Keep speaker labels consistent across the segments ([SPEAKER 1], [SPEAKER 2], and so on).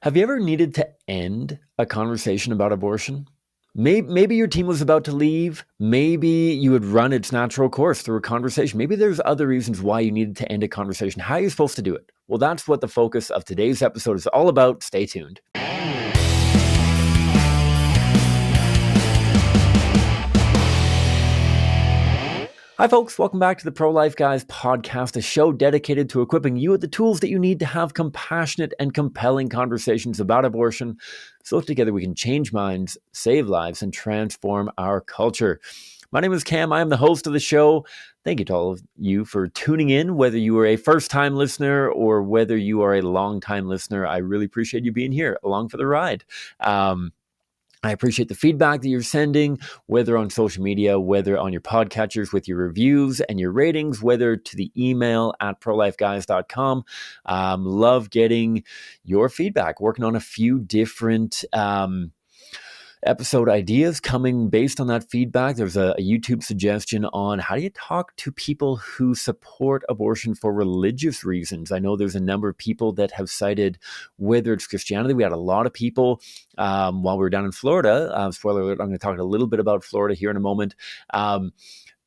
[SPEAKER 1] Have you ever needed to end a conversation about abortion? Maybe your team was about to leave. Maybe you had run its natural course through a conversation. Maybe there's other reasons why you needed to end a conversation. How are you supposed to do it? Well, that's what the focus of today's episode is all about. Stay tuned. Hi, folks. Welcome back to the Pro-Life Guys podcast, a show dedicated to equipping you with the tools that you need to have compassionate and compelling conversations about abortion so together we can change minds, save lives, and transform our culture. My name is Cam. I am the host of the show. Thank you to all of you for tuning in, whether you are a first-time listener or whether you are a long-time listener. I really appreciate you being here along for the ride. I appreciate the feedback that you're sending, whether on social media, whether on your podcatchers with your reviews and your ratings, whether to the email at prolifeguys.com. Love getting your feedback, working on a few different episode ideas coming based on that feedback. There's a YouTube suggestion on how do you talk to people who support abortion for religious reasons. I know there's a number of people that have cited whether it's Christianity. We had a lot of people while we were down in Florida. Spoiler alert, I'm going to talk a little bit about Florida here in a moment,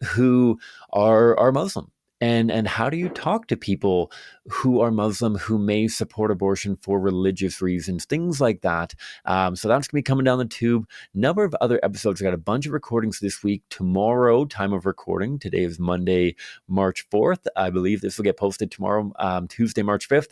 [SPEAKER 1] who are Muslim. And how do you talk to people who are Muslim who may support abortion for religious reasons, things like that. So that's going to be coming down the tube. Number of other episodes. I got a bunch of recordings this week. Tomorrow, time of recording. Today is Monday, March 4th. I believe this will get posted tomorrow, Tuesday, March 5th.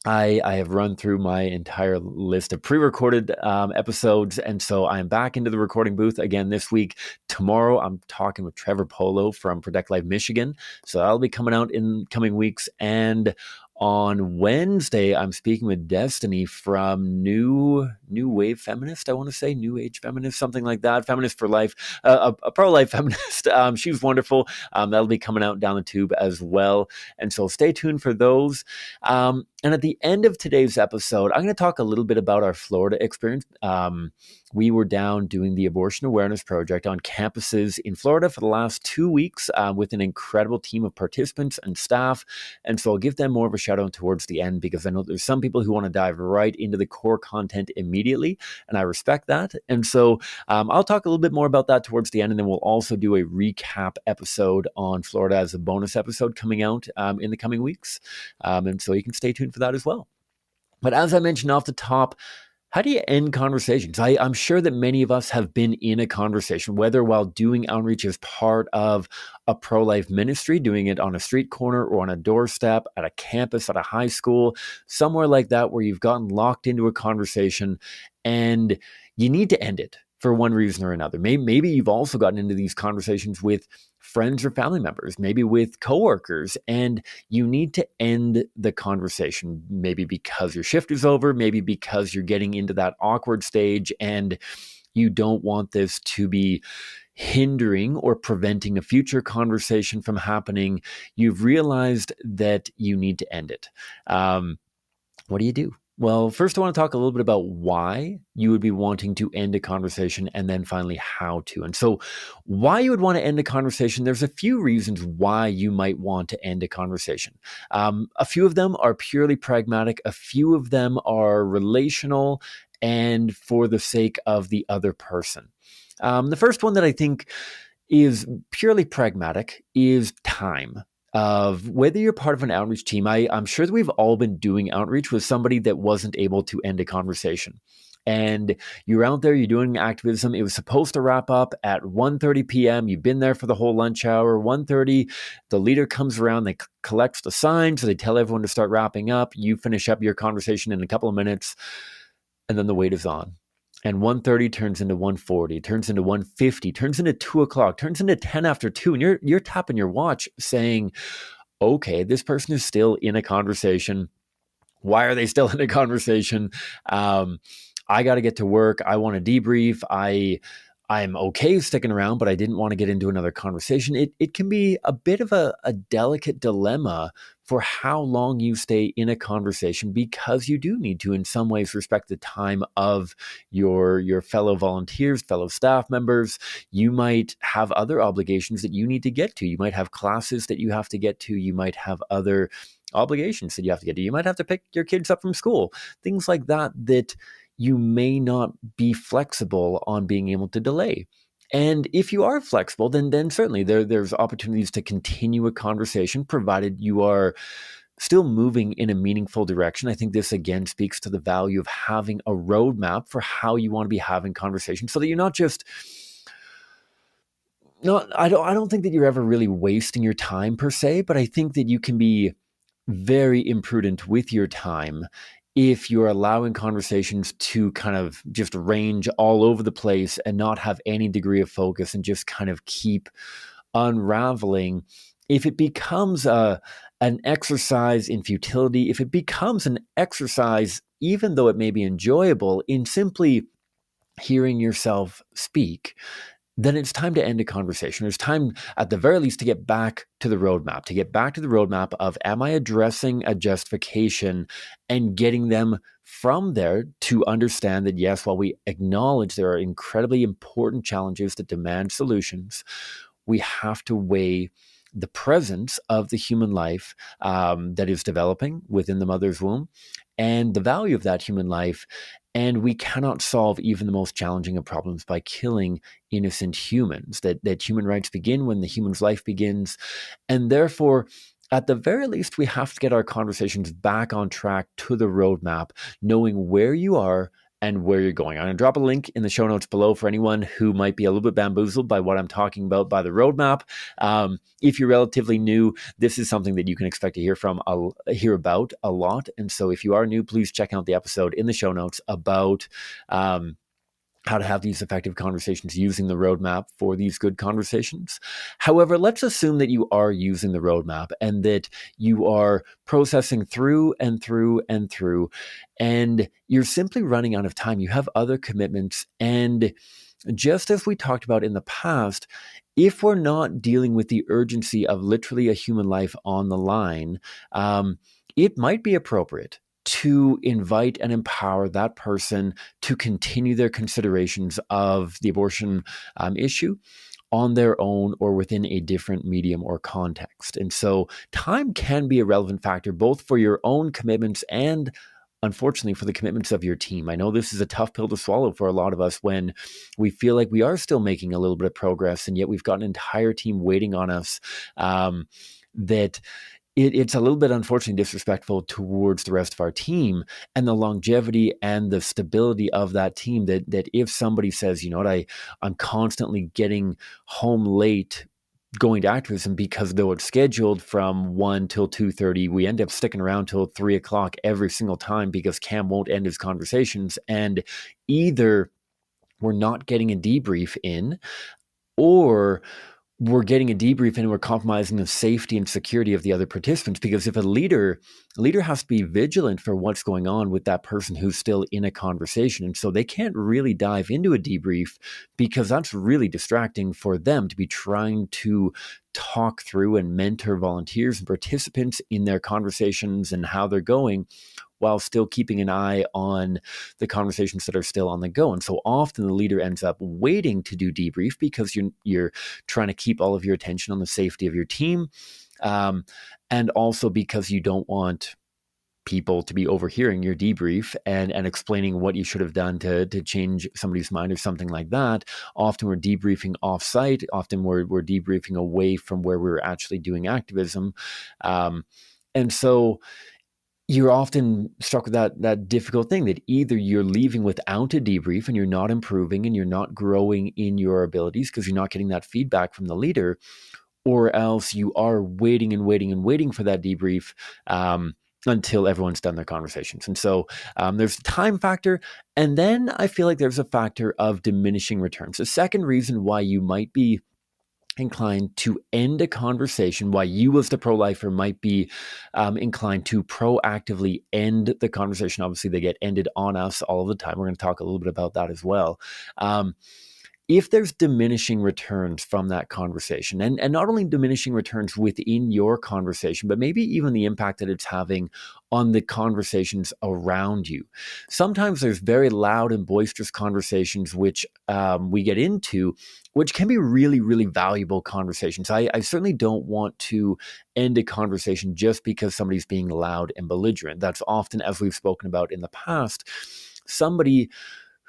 [SPEAKER 1] I have run through my entire list of pre-recorded episodes, and so I'm back into the recording booth again this week. Tomorrow, I'm talking with Trevor Polo from Protect Life Michigan, so that'll be coming out in coming weeks. And on Wednesday, I'm speaking with Destiny from New Wave Feminist, I want to say, New Age Feminist, something like that, Feminist for Life, a pro-life feminist. She's wonderful. That'll be coming out down the tube as well. And so stay tuned for those. And at the end of today's episode, I'm going to talk a little bit about our Florida experience. We were down doing the Abortion Awareness Project on campuses in Florida for the last 2 weeks with an incredible team of participants and staff. And so I'll give them more of a shout out towards the end because I know there's some people who want to dive right into the core content immediately, and I respect that. And so I'll talk a little bit more about that towards the end, and then we'll also do a recap episode on Florida as a bonus episode coming out in the coming weeks. And so you can stay tuned for that as well. But as I mentioned off the top, how do you end conversations? I'm sure that many of us have been in a conversation, whether while doing outreach as part of a pro-life ministry, doing it on a street corner or on a doorstep, at a campus, at a high school, somewhere like that where you've gotten locked into a conversation and you need to end it for one reason or another. Maybe you've also gotten into these conversations with friends or family members, maybe with coworkers, and you need to end the conversation, maybe because your shift is over, maybe because you're getting into that awkward stage and you don't want this to be hindering or preventing a future conversation from happening. You've realized that you need to end it. What do you do? Well, first I want to talk a little bit about why you would be wanting to end a conversation and then finally how to. And so why you would want to end a conversation, there's a few reasons why you might want to end a conversation. A few of them are purely pragmatic. A few of them are relational and for the sake of the other person. The first one that I think is purely pragmatic is time. Of whether you're part of an outreach team, I'm sure that we've all been doing outreach with somebody that wasn't able to end a conversation. And you're out there, you're doing activism. It was supposed to wrap up at 1:30 p.m. You've been there for the whole lunch hour. 1:30, the leader comes around, they collects the signs, so they tell everyone to start wrapping up. You finish up your conversation in a couple of minutes, and then the wait is on. And 1:30 turns into 1:40, turns into 1:50, turns into 2 o'clock, turns into 10 after 2. And you're tapping your watch saying, okay, this person is still in a conversation. Why are they still in a conversation? I got to get to work. I want to debrief. I'm okay sticking around, but I didn't want to get into another conversation. It can be a bit of a delicate dilemma for how long you stay in a conversation because you do need to, in some ways, respect the time of your fellow volunteers, fellow staff members. You might have other obligations that you need to get to. You might have classes that you have to get to. You might have other obligations that you have to get to. You might have to pick your kids up from school, things like that, that you may not be flexible on being able to delay. And if you are flexible, then certainly there's opportunities to continue a conversation, provided you are still moving in a meaningful direction. I think this again speaks to the value of having a roadmap for how you want to be having conversations, so that you're not just I don't think that you're ever really wasting your time per se, but I think that you can be very imprudent with your time if you're allowing conversations to kind of just range all over the place and not have any degree of focus and just kind of keep unraveling. If it becomes an exercise in futility, if it becomes an exercise, even though it may be enjoyable, in simply hearing yourself speak, then it's time to end a conversation. There's time, at the very least, to get back to the roadmap, of, am I addressing a justification and getting them from there to understand that, yes, while we acknowledge there are incredibly important challenges that demand solutions, we have to weigh the presence of the human life that is developing within the mother's womb and the value of that human life. And we cannot solve even the most challenging of problems by killing innocent humans. That human rights begin when the human's life begins. And therefore, at the very least, we have to get our conversations back on track to the roadmap, knowing where you are and where you're going. I'm going to drop a link in the show notes below for anyone who might be a little bit bamboozled by what I'm talking about by the roadmap. If you're relatively new, this is something that you can expect to hear about a lot. And so if you are new, please check out the episode in the show notes about how to have these effective conversations using the roadmap for these good conversations. However, let's assume that you are using the roadmap and that you are processing through and through and through, and you're simply running out of time. You have other commitments. And just as we talked about in the past, if we're not dealing with the urgency of literally a human life on the line, it might be appropriate to invite and empower that person to continue their considerations of the abortion issue on their own or within a different medium or context. And so time can be a relevant factor, both for your own commitments and, unfortunately, for the commitments of your team. I know this is a tough pill to swallow for a lot of us when we feel like we are still making a little bit of progress, and yet we've got an entire team waiting on us, that it's a little bit, unfortunately, disrespectful towards the rest of our team and the longevity and the stability of that team, that if somebody says, you know what, I'm constantly getting home late going to activism, because though it's scheduled from 1 till 2:30, we end up sticking around till 3 o'clock every single time because Cam won't end his conversations. And either we're not getting a debrief in, or we're getting a debrief and we're compromising the safety and security of the other participants. Because if a leader has to be vigilant for what's going on with that person who's still in a conversation. And so they can't really dive into a debrief, because that's really distracting for them to be trying to talk through and mentor volunteers and participants in their conversations and how they're going, while still keeping an eye on the conversations that are still on the go. And so often the leader ends up waiting to do debrief because you're trying to keep all of your attention on the safety of your team, and also because you don't want people to be overhearing your debrief and explaining what you should have done to change somebody's mind or something like that. Often we're debriefing off-site. Often we're debriefing away from where we're actually doing activism. And so you're often struck with that difficult thing that either you're leaving without a debrief and you're not improving and you're not growing in your abilities because you're not getting that feedback from the leader, or else you are waiting and waiting and waiting for that debrief until everyone's done their conversations. And so there's a time factor. And then I feel like there's a factor of diminishing returns. The second reason why you might be inclined to end a conversation, why you as the pro-lifer might be inclined to proactively end the conversation. Obviously, they get ended on us all the time. We're going to talk a little bit about that as well. if there's diminishing returns from that conversation, and not only diminishing returns within your conversation, but maybe even the impact that it's having on the conversations around you. Sometimes there's very loud and boisterous conversations which we get into, which can be really, really valuable conversations. I certainly don't want to end a conversation just because somebody's being loud and belligerent. That's often, as we've spoken about in the past, somebody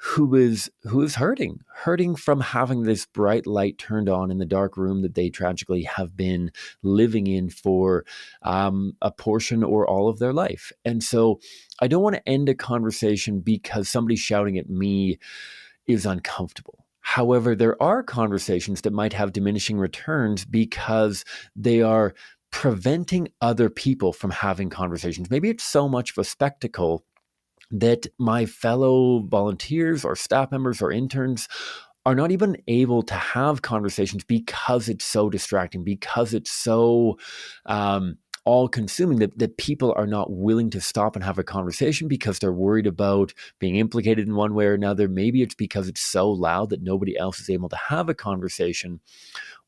[SPEAKER 1] who is hurting from having this bright light turned on in the dark room that they tragically have been living in for a portion or all of their life. And so I don't want to end a conversation because somebody shouting at me is uncomfortable. However, there are conversations that might have diminishing returns because they are preventing other people from having conversations. Maybe it's so much of a spectacle that my fellow volunteers or staff members or interns are not even able to have conversations because it's so distracting, because it's so all-consuming that people are not willing to stop and have a conversation because they're worried about being implicated in one way or another. Maybe it's because it's so loud that nobody else is able to have a conversation.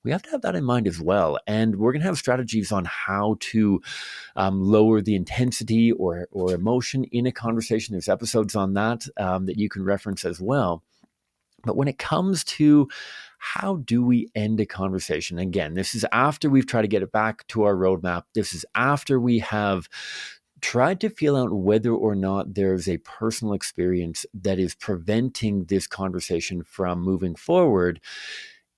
[SPEAKER 1] We have to have that in mind as well. And we're going to have strategies on how to lower the intensity or emotion in a conversation. There's episodes on that that you can reference as well. But when it comes to how do we end a conversation, again, this is after we've tried to get it back to our roadmap. This is after we have tried to feel out whether or not there's a personal experience that is preventing this conversation from moving forward.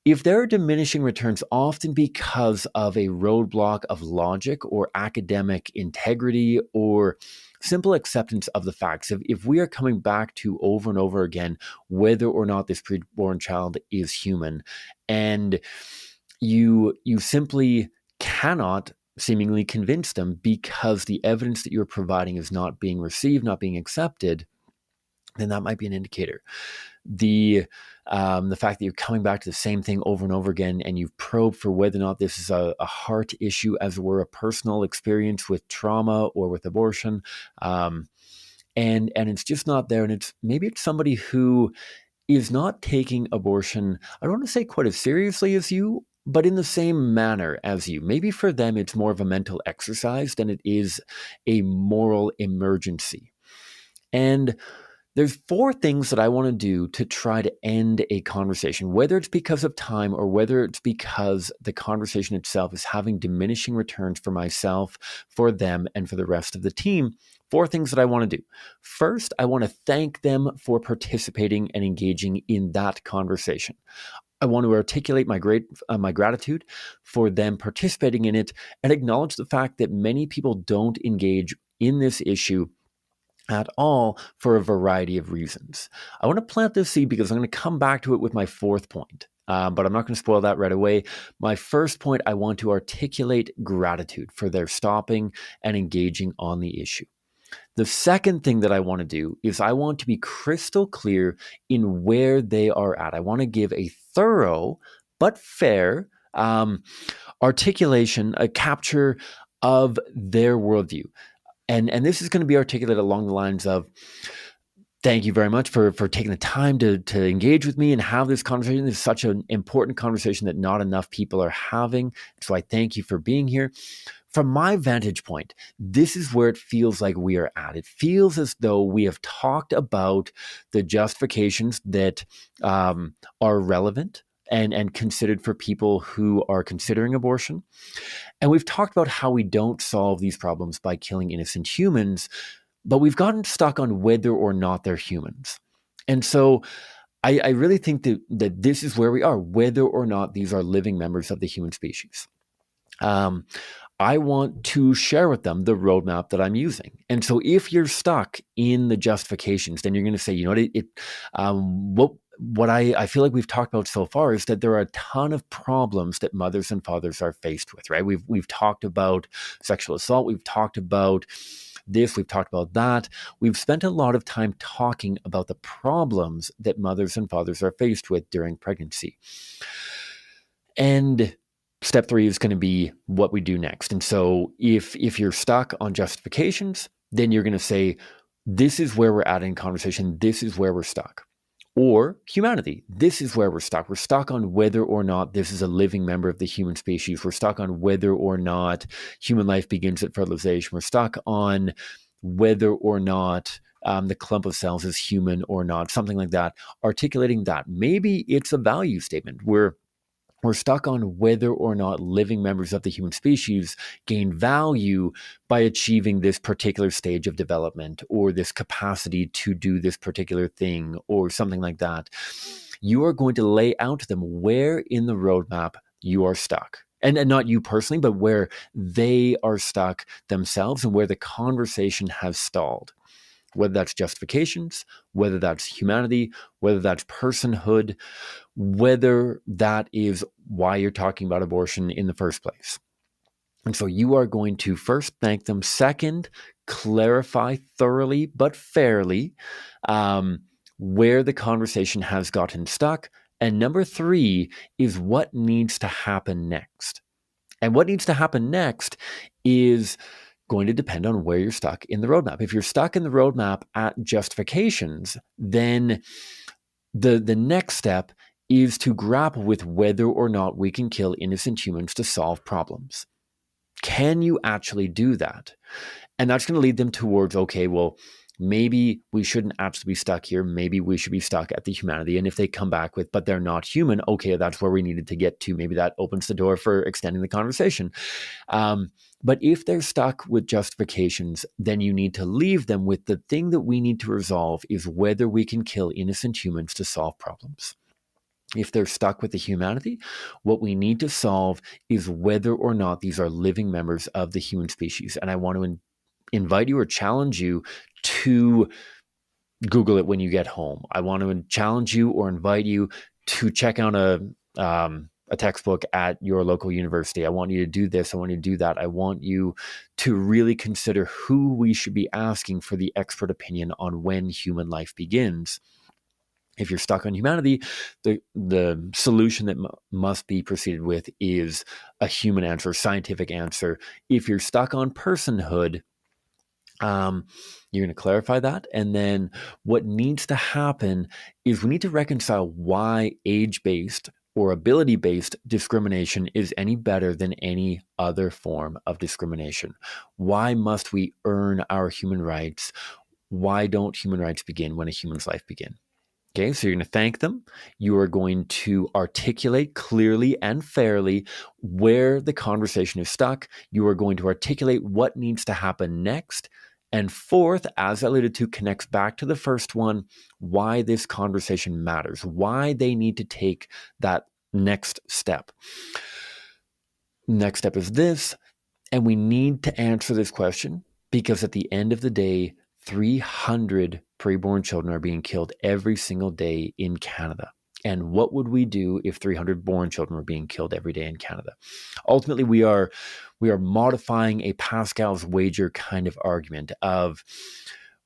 [SPEAKER 1] If there are diminishing returns, often because of a roadblock of logic or academic integrity or simple acceptance of the facts, if we are coming back to over and over again whether or not this preborn child is human, and you simply cannot seemingly convince them because the evidence that you're providing is not being received, not being accepted, then that might be an indicator. The fact that you're coming back to the same thing over and over again, and you've probed for whether or not this is a heart issue, as it were, a personal experience with trauma or with abortion, and it's just not there. And maybe it's somebody who is not taking abortion, I don't want to say quite as seriously as you, but in the same manner as you. Maybe for them, it's more of a mental exercise than it is a moral emergency. And there's 4 things that I want to do to try to end a conversation, whether it's because of time or whether it's because the conversation itself is having diminishing returns for myself, for them, and for the rest of the team. 4 things that I want to do. First, I want to thank them for participating and engaging in that conversation. I want to articulate my gratitude for them participating in it and acknowledge the fact that many people don't engage in this issue at all for a variety of reasons. I want to plant this seed because I'm going to come back to it with my 4th point, but I'm not going to spoil that right away. My first point, I want to articulate gratitude for their stopping and engaging on the issue. The second thing that I want to do is I want to be crystal clear in where they are at. I want to give a thorough but fair articulation, a capture of their worldview. And this is going to be articulated along the lines of, thank you very much for taking the time to engage with me and have this conversation. This is such an important conversation that not enough people are having. So I thank you for being here. From my vantage point, this is where it feels like we are at. It feels as though we have talked about the justifications that are relevant and considered for people who are considering abortion. And we've talked about how we don't solve these problems by killing innocent humans, but we've gotten stuck on whether or not they're humans. And so I really think that this is where we are, whether or not these are living members of the human species. I want to share with them the roadmap that I'm using. And so if you're stuck in the justifications, then you're going to say, you know what I feel like we've talked about so far is that there are a ton of problems that mothers and fathers are faced with, right? We've talked about sexual assault. We've talked about this. We've talked about that. We've spent a lot of time talking about the problems that mothers and fathers are faced with during pregnancy. And step 3 is going to be what we do next. And so if you're stuck on justifications, then you're going to say, this is where we're at in conversation. This is where we're stuck. Or humanity. This is where we're stuck. We're stuck on whether or not this is a living member of the human species. We're stuck on whether or not human life begins at fertilization. We're stuck on whether or not the clump of cells is human or not, something like that. Articulating that. Maybe it's a value statement. We're stuck on whether or not living members of the human species gain value by achieving this particular stage of development or this capacity to do this particular thing or something like that. You are going to lay out to them where in the roadmap you are stuck. And not you personally, but where they are stuck themselves and where the conversation has stalled. Whether that's justifications, whether that's humanity, whether that's personhood, whether that is why you're talking about abortion in the first place. And so you are going to first thank them. Second, clarify thoroughly but fairly where the conversation has gotten stuck. And number 3 is what needs to happen next. And what needs to happen next is going to depend on where you're stuck in the roadmap. If you're stuck in the roadmap at justifications, then the next step is to grapple with whether or not we can kill innocent humans to solve problems. Can you actually do that? And that's going to lead them towards, okay, well, maybe we shouldn't actually be stuck here. Maybe we should be stuck at the humanity. And if they come back with, but they're not human, okay, that's where we needed to get to. Maybe that opens the door for extending the conversation. But if they're stuck with justifications, then you need to leave them with the thing that we need to resolve is whether we can kill innocent humans to solve problems. If they're stuck with the humanity, what we need to solve is whether or not these are living members of the human species. And I want to invite you or challenge you to Google it when you get home. I want to challenge you or invite you to check out a textbook at your local university. I want you to do this. I want you to do that. I want you to really consider who we should be asking for the expert opinion on when human life begins. If you're stuck on humanity, the solution that must be proceeded with is a human answer, scientific answer. If you're stuck on personhood, you're going to clarify that. And then what needs to happen is we need to reconcile why age-based or ability-based discrimination is any better than any other form of discrimination. Why must we earn our human rights? Why don't human rights begin when a human's life begins? Okay, so you're going to thank them. You are going to articulate clearly and fairly where the conversation is stuck. You are going to articulate what needs to happen next. And fourth, as I alluded to, connects back to the first one, why this conversation matters, why they need to take that next step. Next step is this, and we need to answer this question because at the end of the day, 300 preborn children are being killed every single day in Canada. And what would we do if 300 born children were being killed every day in Canada? Ultimately, we are modifying a Pascal's wager kind of argument of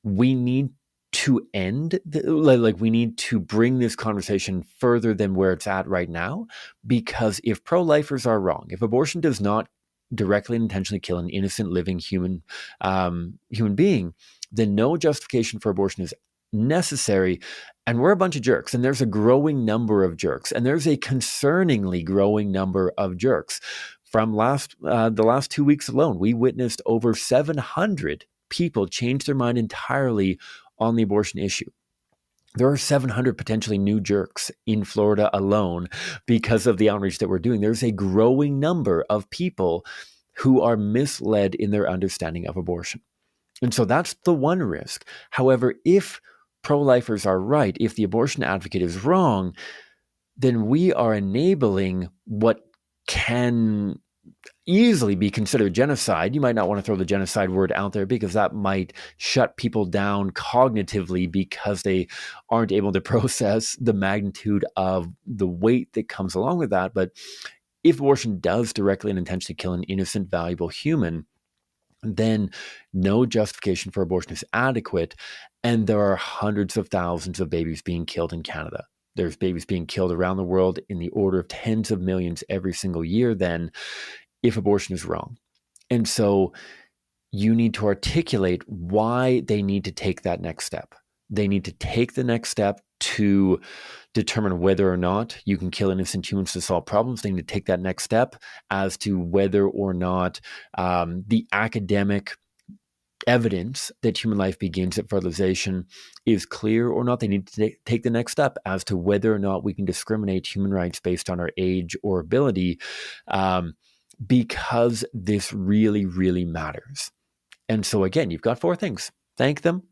[SPEAKER 1] we need to end, we need to bring this conversation further than where it's at right now, because if pro-lifers are wrong, if abortion does not directly and intentionally kill an innocent living human being, then no justification for abortion is necessary. And we're a bunch of jerks, and there's a growing number of jerks, and there's a concerningly growing number of jerks. From the last 2 weeks alone, we witnessed over 700 people change their mind entirely on the abortion issue. There are 700 potentially new jerks in Florida alone because of the outreach that we're doing. There's a growing number of people who are misled in their understanding of abortion. And so that's the one risk. However, if pro-lifers are right, if the abortion advocate is wrong, then we are enabling what can easily be considered genocide. You might not want to throw the genocide word out there because that might shut people down cognitively because they aren't able to process the magnitude of the weight that comes along with that. But if abortion does directly and intentionally kill an innocent, valuable human, then no justification for abortion is adequate. And there are hundreds of thousands of babies being killed in Canada. There's babies being killed around the world in the order of tens of millions every single year then, if abortion is wrong. And so you need to articulate why they need to take that next step. They need to take the next step to determine whether or not you can kill innocent humans to solve problems. They need to take that next step as to whether or not the academic evidence that human life begins at fertilization is clear or not. They need to take the next step as to whether or not we can discriminate human rights based on our age or ability, because this really, really matters. And so again, you've got 4 things. Thank them.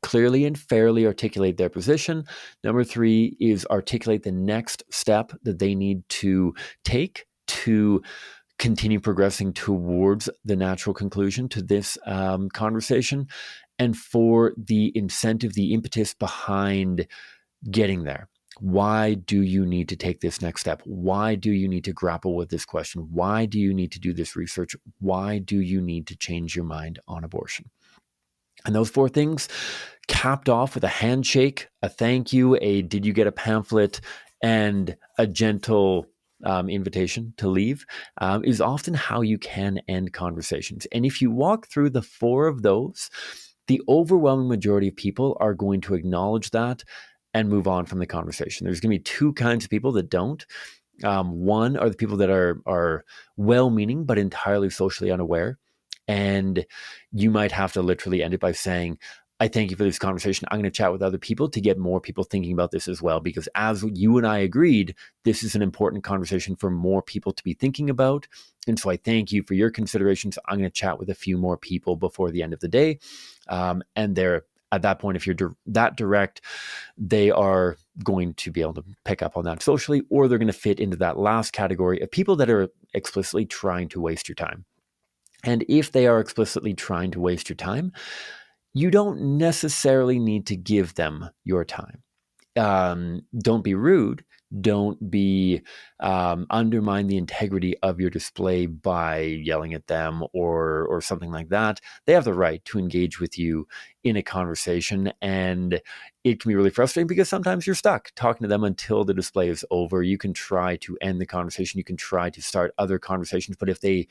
[SPEAKER 1] Clearly and fairly articulate their position. Number 3 is articulate the next step that they need to take to continue progressing towards the natural conclusion to this conversation. And 4, the incentive, the impetus behind getting there. Why do you need to take this next step? Why do you need to grapple with this question? Why do you need to do this research? Why do you need to change your mind on abortion? And those 4 things, capped off with a handshake, a thank you, a did you get a pamphlet, and a gentle invitation to leave, is often how you can end conversations. And if you walk through the 4 of those, the overwhelming majority of people are going to acknowledge that and move on from the conversation. There's going to be 2 kinds of people that don't. One are the people that are well-meaning but entirely socially unaware. And you might have to literally end it by saying, I thank you for this conversation. I'm going to chat with other people to get more people thinking about this as well, because as you and I agreed, this is an important conversation for more people to be thinking about. And so I thank you for your considerations. I'm going to chat with a few more people before the end of the day. And they're at that point, if you're that direct, they are going to be able to pick up on that socially, or they're going to fit into that last category of people that are explicitly trying to waste your time. And if they are explicitly trying to waste your time, you don't necessarily need to give them your time. Don't be rude. Don't be undermine the integrity of your display by yelling at them or something like that. They have the right to engage with you in a conversation, and it can be really frustrating because sometimes you're stuck talking to them until the display is over. You can try to end the conversation. You can try to start other conversations, but if they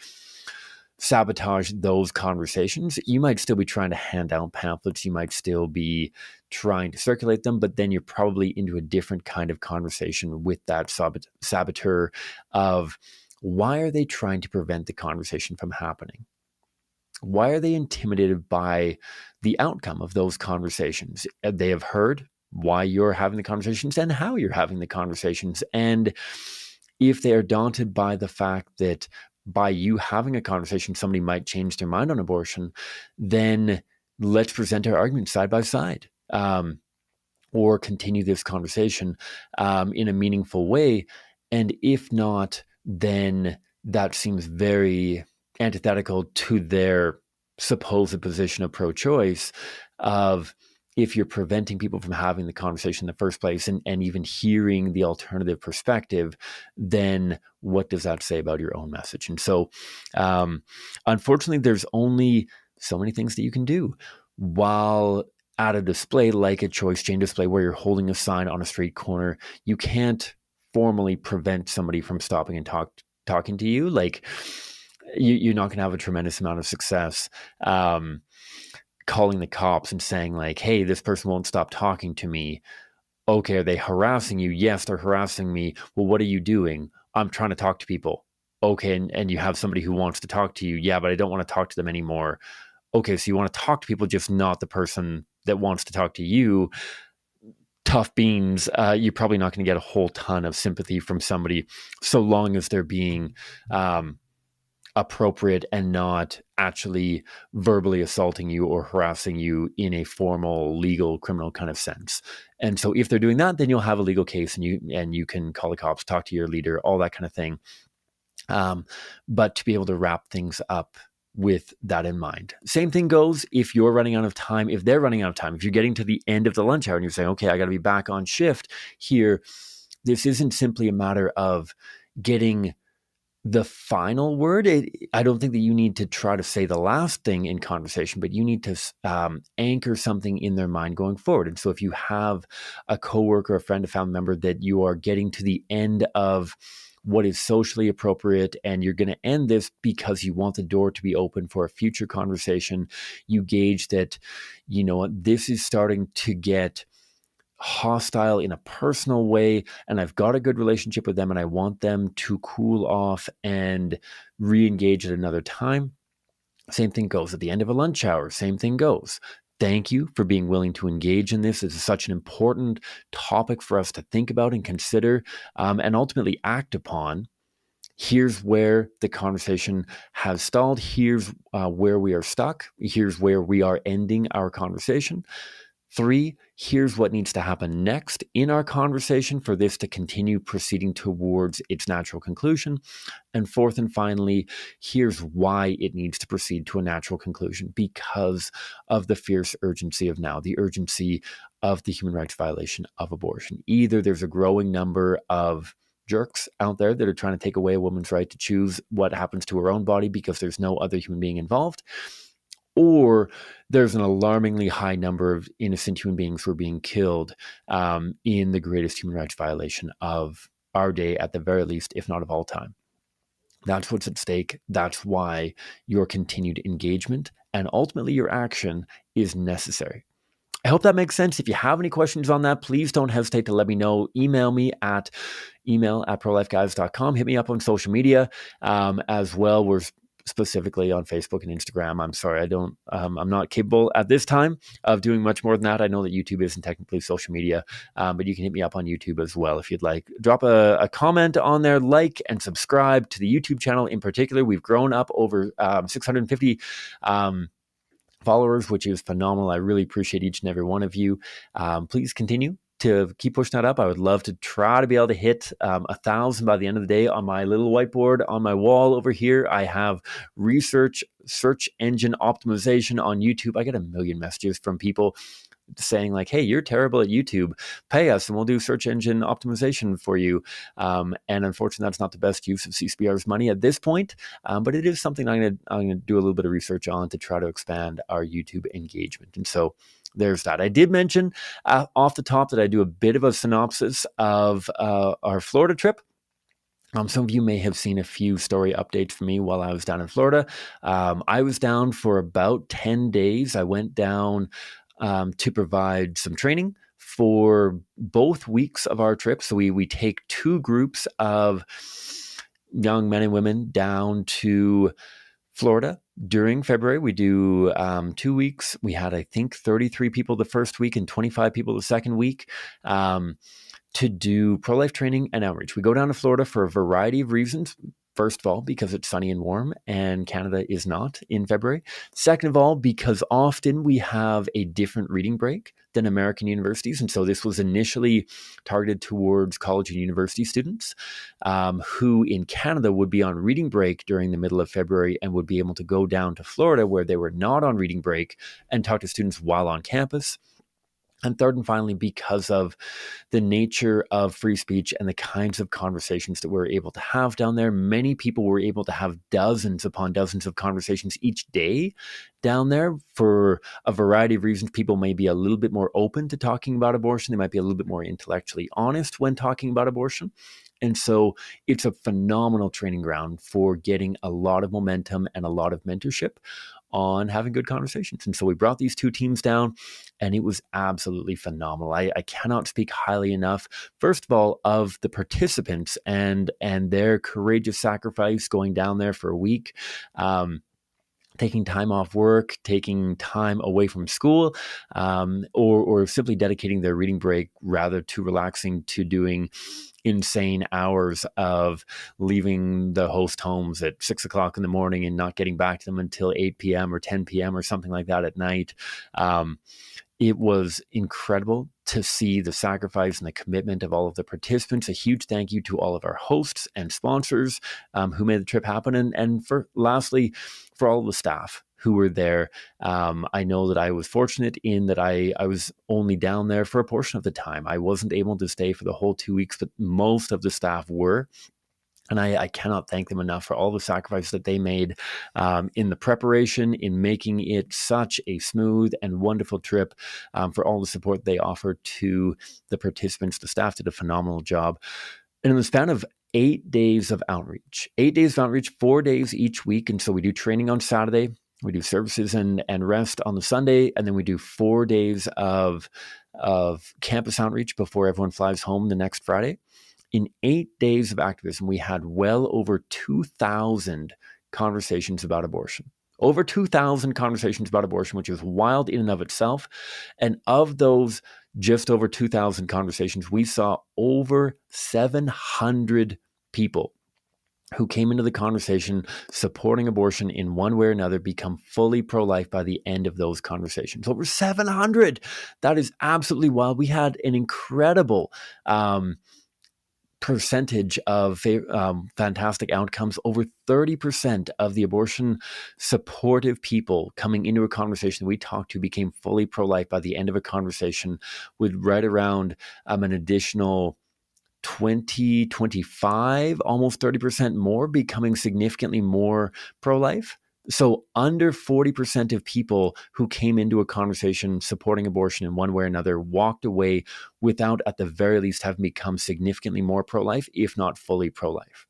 [SPEAKER 1] sabotage those conversations, you might still be trying to hand out pamphlets, you might still be trying to circulate them, but then you're probably into a different kind of conversation with that saboteur of why are they trying to prevent the conversation from happening? Why are they intimidated by the outcome of those conversations? They have heard why you're having the conversations and how you're having the conversations. And if they are daunted by the fact that by you having a conversation, somebody might change their mind on abortion, then let's present our arguments side by side, or continue this conversation in a meaningful way. And if not, then that seems very antithetical to their supposed position of pro-choice of, if you're preventing people from having the conversation in the first place and even hearing the alternative perspective, then what does that say about your own message? And so, unfortunately, there's only so many things that you can do while at a display like a choice chain display where you're holding a sign on a street corner. You can't formally prevent somebody from stopping and talking to you. Like, you're not going to have a tremendous amount of success calling the cops and saying like, hey, this person won't stop talking to me. Okay, are they harassing you? Yes, they're harassing me. Well, what are you doing? I'm trying to talk to people. Okay, and you have somebody who wants to talk to you. Yeah, but I don't want to talk to them anymore. Okay, so you want to talk to people, just not the person that wants to talk to you. Tough beans. You're probably not going to get a whole ton of sympathy from somebody so long as they're being appropriate and not actually verbally assaulting you or harassing you in a formal, legal, criminal kind of sense. And so if they're doing that, then you'll have a legal case and you can call the cops, talk to your leader, all that kind of thing. But to be able to wrap things up with that in mind. Same thing goes if you're running out of time, if they're running out of time, if you're getting to the end of the lunch hour and you're saying, okay, I got to be back on shift here. This isn't simply a matter of getting the final word. I don't think that you need to try to say the last thing in conversation, but you need to anchor something in their mind going forward. And so if you have a coworker, a friend, a family member that you are getting to the end of what is socially appropriate and you're going to end this because you want the door to be open for a future conversation, you gauge that, you know what, this is starting to get hostile in a personal way, and I've got a good relationship with them and I want them to cool off and re-engage at another time, same thing goes at the end of a lunch hour. Same thing goes. Thank you for being willing to engage in this. This is such an important topic for us to think about and consider, and ultimately act upon. Here's where the conversation has stalled. Here's where we are stuck. Here's where we are ending our conversation. 3, here's what needs to happen next in our conversation for this to continue proceeding towards its natural conclusion. And 4th and finally, here's why it needs to proceed to a natural conclusion, because of the fierce urgency of now, the urgency of the human rights violation of abortion. Either there's a growing number of jerks out there that are trying to take away a woman's right to choose what happens to her own body because there's no other human being involved, or there's an alarmingly high number of innocent human beings who are being killed in the greatest human rights violation of our day, at the very least, if not of all time. That's what's at stake. That's why your continued engagement and ultimately your action is necessary. I hope that makes sense. If you have any questions on that, please don't hesitate to let me know. Email me at email@prolifeguys.com. Hit me up on social media as well. We're specifically on Facebook and Instagram. I'm sorry, I'm not capable at this time of doing much more than that. I know that YouTube isn't technically social media, but you can hit me up on YouTube as well if you'd like. Drop a comment on there, like and subscribe to the YouTube channel in particular. We've grown up over 650 followers, which is phenomenal. I really appreciate each and every one of you. Please continue to keep pushing that up. I would love to try to be able to hit 1,000 by the end of the day. On my little whiteboard on my wall over here, I have search engine optimization on YouTube. I get a million messages from people saying like, hey, you're terrible at YouTube, pay us and we'll do search engine optimization for you. And unfortunately, that's not the best use of CCBR's money at this point, but it is something I'm gonna do a little bit of research on to try to expand our YouTube engagement. And so there's that. I did mention off the top that I do a bit of a synopsis of our Florida trip. Some of you may have seen a few story updates from me while I was down in Florida. I was down for about 10 days. I went down to provide some training for both weeks of our trip. So we take 2 groups of young men and women down to Florida during February. We do 2 weeks. We had, I think, 33 people the first week and 25 people the second week. To do pro-life training and outreach. We go down to Florida for a variety of reasons. First of all, because it's sunny and warm and Canada is not in February. Second of all, because often we have a different reading break than American universities. And so this was initially targeted towards college and university students who in Canada would be on reading break during the middle of February and would be able to go down to Florida where they were not on reading break and talk to students while on campus. And third and finally, because of the nature of free speech and the kinds of conversations that we're able to have down there, many people were able to have dozens upon dozens of conversations each day down there for a variety of reasons. People may be a little bit more open to talking about abortion. They might be a little bit more intellectually honest when talking about abortion. And so it's a phenomenal training ground for getting a lot of momentum and a lot of mentorship on having good conversations. And so we brought these 2 teams down and it was absolutely phenomenal. I cannot speak highly enough, first of all, of the participants and their courageous sacrifice going down there for a week. Taking time off work, taking time away from school, or simply dedicating their reading break rather to relaxing to doing insane hours of leaving the host homes at 6 o'clock in the morning and not getting back to them until 8 p.m. or 10 p.m. or something like that at night. It was incredible to see the sacrifice and the commitment of all of the participants. A huge thank you to all of our hosts and sponsors who made the trip happen. And lastly, for all of the staff who were there. I know that I was fortunate in that I was only down there for a portion of the time. I wasn't able to stay for the whole 2 weeks, but most of the staff were. And I cannot thank them enough for all the sacrifices that they made in the preparation, in making it such a smooth and wonderful trip, for all the support they offered to the participants. The staff did a phenomenal job. And in the span of 8 days of outreach, 4 days each week. And so we do training on Saturday. We do services and rest on the Sunday, and then we do 4 days of campus outreach before everyone flies home the next Friday. In 8 days of activism, we had well over 2,000 conversations about abortion. Over 2,000 conversations about abortion, which is wild in and of itself. And of those just over 2,000 conversations, we saw over 700 people who came into the conversation supporting abortion in one way or another become fully pro-life by the end of those conversations. Over 700. That is absolutely wild. We had an incredible percentage of fantastic outcomes. Over 30% of the abortion supportive people coming into a conversation we talked to became fully pro-life by the end of a conversation, with right around an additional 20, 25, almost 30% more becoming significantly more pro-life. So under 40% of people who came into a conversation supporting abortion in one way or another walked away without, at the very least, having become significantly more pro-life, if not fully pro-life.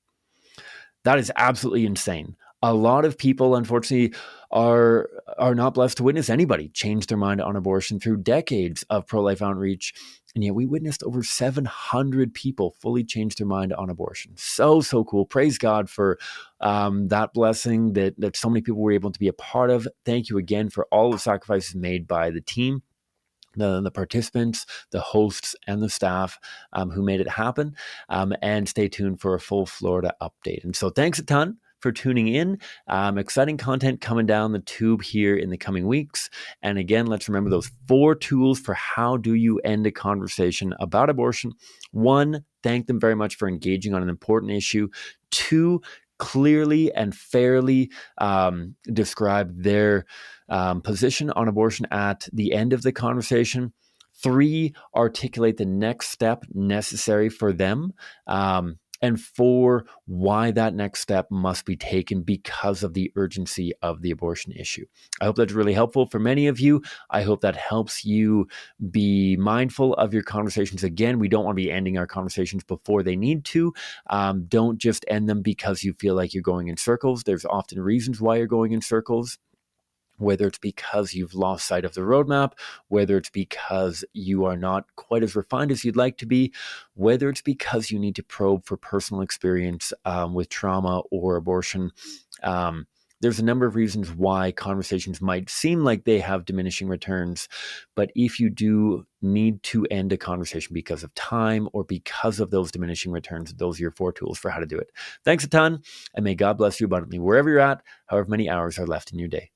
[SPEAKER 1] That is absolutely insane. A lot of people, unfortunately, are not blessed to witness anybody change their mind on abortion through decades of pro-life outreach. And yet we witnessed over 700 people fully change their mind on abortion. So cool. Praise God for that blessing that so many people were able to be a part of. Thank you again for all the sacrifices made by the team, the participants, the hosts, and the staff who made it happen. And stay tuned for a full Florida update. And so thanks a ton for tuning in. Exciting content coming down the tube here in the coming weeks. And again, let's remember those 4 tools for how do you end a conversation about abortion. 1, thank them very much for engaging on an important issue. 2, clearly and fairly describe their position on abortion at the end of the conversation. 3, articulate the next step necessary for them. And 4, why that next step must be taken because of the urgency of the abortion issue. I hope that's really helpful for many of you. I hope that helps you be mindful of your conversations. Again, we don't want to be ending our conversations before they need to. Don't just end them because you feel like you're going in circles. There's often reasons why you're going in circles. Whether it's because you've lost sight of the roadmap, whether it's because you are not quite as refined as you'd like to be, whether it's because you need to probe for personal experience with trauma or abortion. There's a number of reasons why conversations might seem like they have diminishing returns. But if you do need to end a conversation because of time or because of those diminishing returns, those are your 4 tools for how to do it. Thanks a ton, and may God bless you abundantly wherever you're at, however many hours are left in your day.